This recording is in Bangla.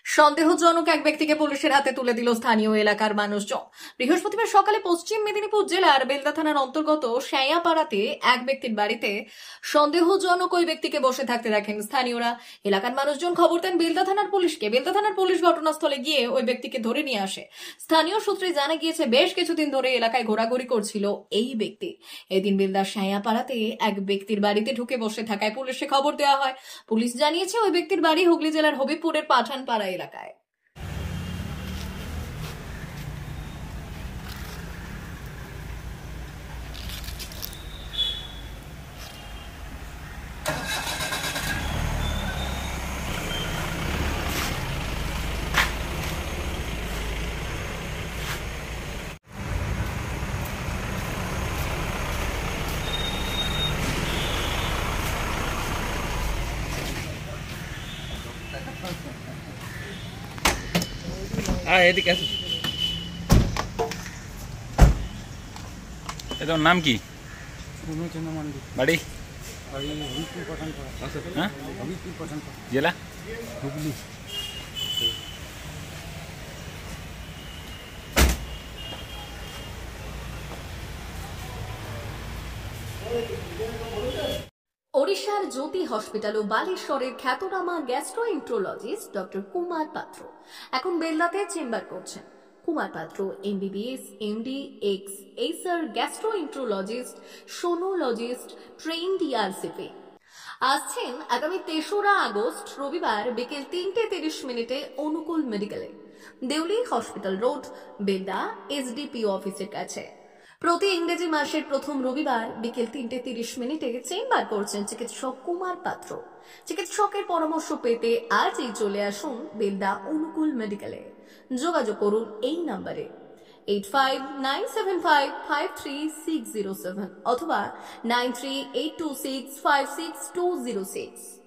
সন্দেহজনক এক ব্যক্তিকে পুলিশের হাতে তুলে দিল স্থানীয় এলাকার মানুষজন। বৃহস্পতিবার সকালে পশ্চিম মেদিনীপুর জেলার বেলদা থানার অন্তর্গত শ্যায়াপাড়াতে এক ব্যক্তির বাড়িতে সন্দেহজনক ওই ব্যক্তিকে বসে থাকতে দেখেন স্থানীয়রা। এলাকার মানুষজন খবর দেন বেলদা থানার পুলিশকে। বেলদা থানার পুলিশ ঘটনাস্থলে গিয়ে ওই ব্যক্তিকে ধরে নিয়ে আসে। স্থানীয় সূত্রে জানা গিয়েছে, বেশ কিছুদিন ধরে এলাকায় ঘোরাঘুরি করছিল এই ব্যক্তি। এদিন বেলদার শ্যায়াপাড়াতে এক ব্যক্তির বাড়িতে ঢুকে বসে থাকায় পুলিশে খবর দেওয়া হয়। পুলিশ জানিয়েছে, ওই ব্যক্তির বাড়ি হুগলি জেলার হবিপুরের পাঠানপাড়া এলাকায়। এদিকে আসো। তোর নাম কি? বাড়ি? হ্যাঁ, জেলা হুগলি। ওড়িশার জ্যোতি হসপিটাল ও বালেশ্বরের খ্যাতনামা গ্যাস্ট্রোএন্ট্রোলজিস্ট ডক্টর কুমার পাত্র এখন বেলদাতে চেম্বার করছেন। Kumar Patra MBBS, MD, ex এইসার গ্যাস্ট্রোএন্ট্রোলজিস্ট, সোনোলজিস্ট, ট্রেন্ড ইয়ারসিপি। আসছেন আগামী ৩রা আগস্ট রবিবার বিকেল ৩:৩০ অনুকূল মেডিকেলে, Deuli hospital road, Belda SDPO অফিসের কাছে। প্রতি ইংরেজি মাসের প্রথম রবিবার বিকেল ৩:৩০ চেম্বার করছেন চিকিৎসক কুমার পাত্র। চিকিৎসকের পরামর্শ পেতে আজই চলে আসুন বেলদা অনুকূল মেডিকেলে। যোগাযোগ করুন এই নাম্বারে 8597553607 অথবা 9382656206।